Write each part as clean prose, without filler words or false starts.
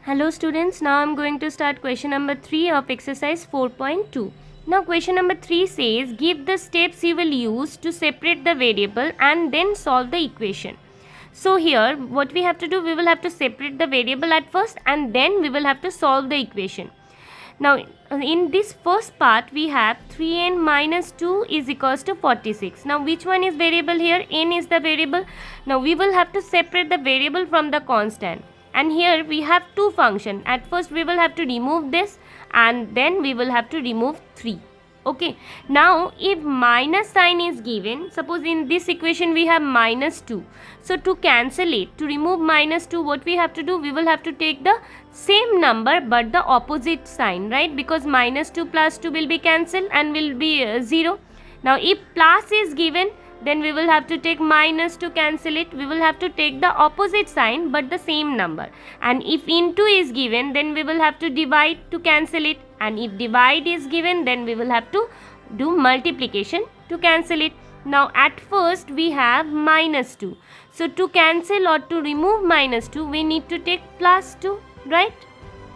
Hello students, now I am going to start question number 3 of exercise 4.2. Now question number 3 says, give the steps you will use to separate the variable and then solve the equation. So here what we have to do, we will have to separate the variable at first and then we will have to solve the equation. Now in this first part we have 3n minus 2 is equals to 46. Now which one is variable here? N is the variable. Now we will have to separate the variable from the constant. And here we have two functions. At first we will have to remove this and then we will have to remove 3. Okay. Now if minus sign is given, suppose in this equation we have minus 2. So to cancel it, to remove minus 2, what we have to do, we will have to take the same number but the opposite sign, right? Because minus 2 plus 2 will be cancelled and will be 0. Now if plus is given, then we will have to take minus to cancel it. We will have to take the opposite sign but the same number. And if into is given, then we will have to divide to cancel it. And if divide is given, then we will have to do multiplication to cancel it. Now at first we have minus 2. So to cancel or to remove minus 2, we need to take plus 2, right?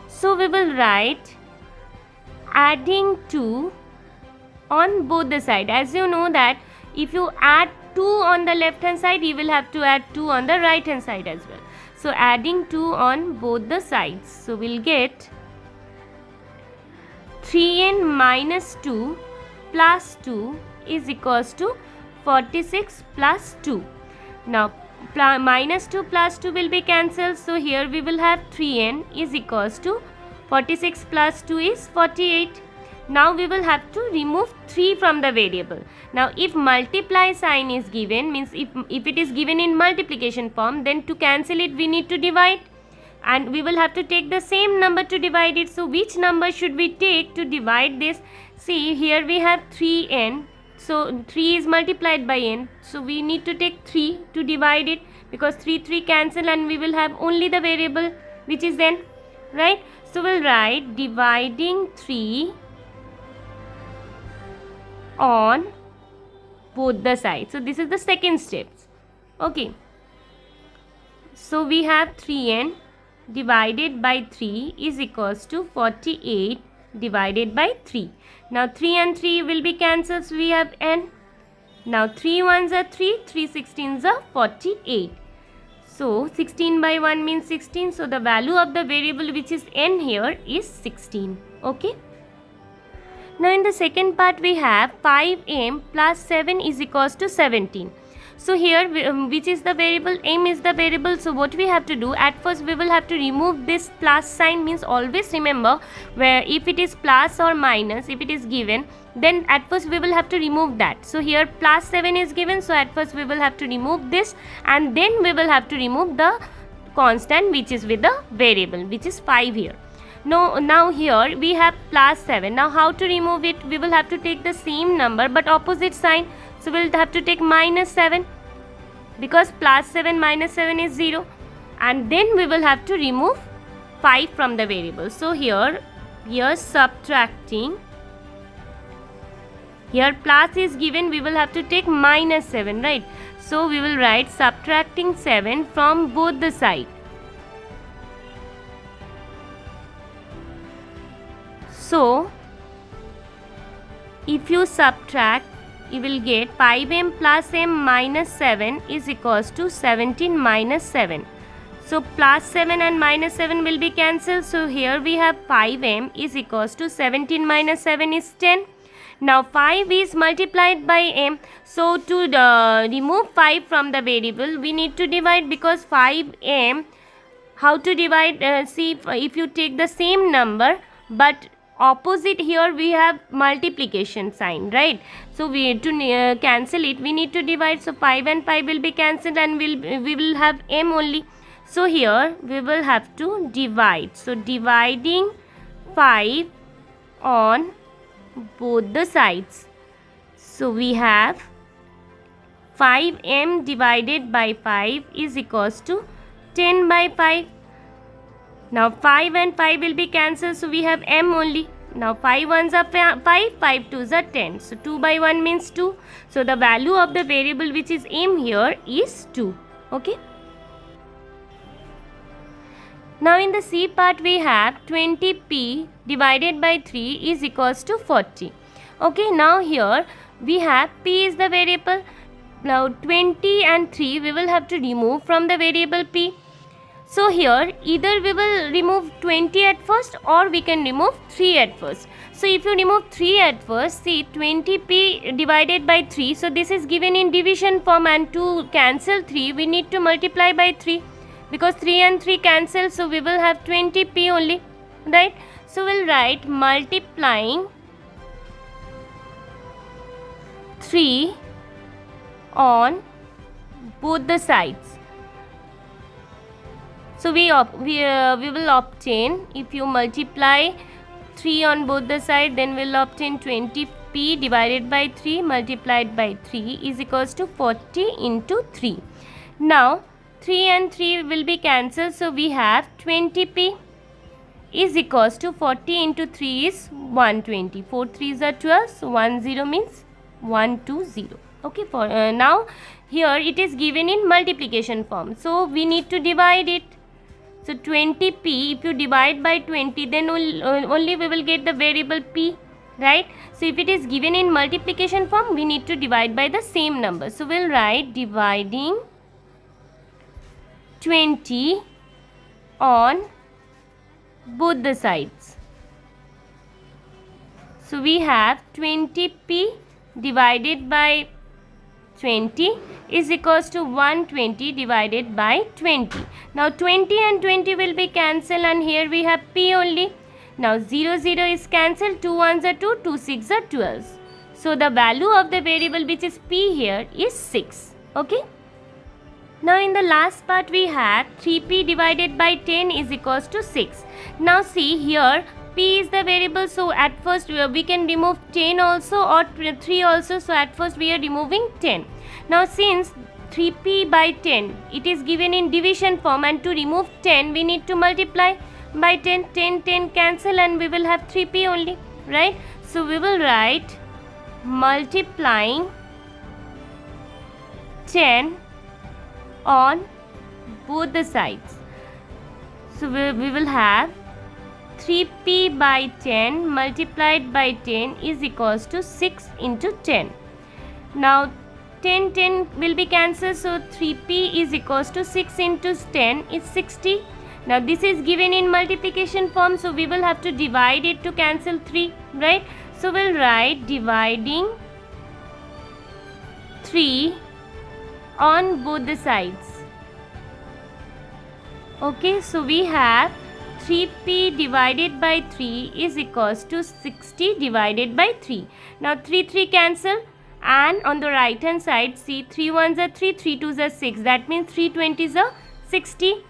So we will write adding 2 on both the side. As you know that if you add 2 on the left hand side, you will have to add 2 on the right hand side as well. So adding 2 on both the sides. So we'll get 3n minus 2 plus 2 is equals to 46 plus 2. Now minus 2 plus 2 will be cancelled. So here we will have 3n is equals to 46 plus 2 is 48. Now we will have to remove 3 from the variable. Now if multiply sign is given, means if it is given in multiplication form, then to cancel it we need to divide. And we will have to take the same number to divide it. So which number should we take to divide this? See, here we have 3n. So 3 is multiplied by n. So we need to take 3 to divide it, because 3 cancel and we will have only the variable which is n, right? So we'll write dividing 3 on both the sides. So this is the second step. Okay. So we have 3n divided by 3 is equals to 48 divided by 3. Now 3 and 3 will be cancelled, so we have n. Now 3 ones are 3, 3 16s are 48. So 16 by 1 means 16. So the value of the variable which is n here is 16. Okay. Now in the second part we have 5m plus 7 is equals to 17. So here which is the variable? M is the variable. So what we have to do, at first we will have to remove this plus sign, means always remember where if it is plus or minus, if it is given, then at first we will have to remove that. So here plus 7 is given, so at first we will have to remove this and then we will have to remove the constant which is with the variable, which is 5 here. Now here we have plus 7. Now how to remove it? We will have to take the same number but opposite sign. So we will have to take minus 7, because plus 7 minus 7 is 0. And then we will have to remove 5 from the variable. So here subtracting. Here plus is given, we will have to take minus 7, right? So we will write subtracting 7 from both the sides. So if you subtract, you will get 5m plus m minus 7 is equals to 17 minus 7. So plus 7 and minus 7 will be cancelled. So here we have 5m is equals to 17 minus 7 is 10. Now 5 is multiplied by m. So to remove 5 from the variable, we need to divide, because 5m, how to divide? See, if you take the same number but opposite, here we have multiplication sign, right? So we to cancel it we need to divide. So 5 and 5 will be cancelled and we will have m only. So here we will have to divide. So dividing 5 on both the sides. So we have 5m divided by 5 is equals to 10 by 5. Now 5 and 5 will be cancelled, so we have m only. Now 5 ones are 5, 5 2s are 10. So 2 by 1 means 2. So the value of the variable which is m here is 2. Okay. Now in the C part we have 20p divided by 3 is equals to 40. Okay, now here we have p is the variable. Now 20 and 3 we will have to remove from the variable p. So here either we will remove 20 at first or we can remove 3 at first. So if you remove 3 at first, see 20p divided by 3. So this is given in division form, and to cancel 3 we need to multiply by 3. Because 3 and 3 cancel, so we will have 20p only, right? So we'll write multiplying 3 on both the sides. So we will obtain, if you multiply 3 on both the sides, then we'll obtain 20p divided by 3 multiplied by 3 is equals to 40 into 3. Now 3 and 3 will be cancelled, so we have 20p is equals to 40 into 3 is 120. 4 3s are 12, so 10 means 120. Okay, for now here it is given in multiplication form, so we need to divide it. So 20p, if you divide by 20, then only we will get the variable p, right? So if it is given in multiplication form, we need to divide by the same number. So we'll write dividing 20 on both the sides. So we have 20p divided by 20 is equals to 120 divided by 20. Now 20 and 20 will be cancelled, and here we have p only. Now 0 0 is cancelled, 2 1s are 2, 2 6 are 12. So the value of the variable which is p here is 6. Okay. Now in the last part we have 3p divided by 10 is equals to 6. Now see here, p is the variable, so at first we can remove 10 also or 3 also, so at first we are removing 10. Now since 3p by 10, it is given in division form, and to remove 10 we need to multiply by 10. 10 10 cancel, and we will have 3p only, right? So we will write multiplying 10 on both the sides. So we will have 3p by 10 multiplied by 10 is equals to 6 into 10. Now 10 10 will be cancelled, so 3p is equals to 6 into 10 is 60. Now this is given in multiplication form, so we will have to divide it to cancel 3, right? So we'll write dividing 3 on both the sides. Okay, so we have 3p divided by 3 is equals to 60 divided by 3. Now 3 3 cancel, and on the right hand side, see 3 1s are 3, 3 2s are 6. That means 3 20s are 60.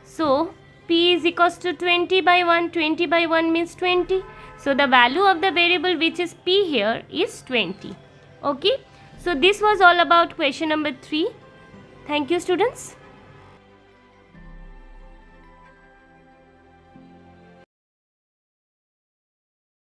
So p is equals to 20 by 1. 20 by 1 means 20. So the value of the variable which is p here is 20. Okay. So this was all about question number 3. Thank you, students.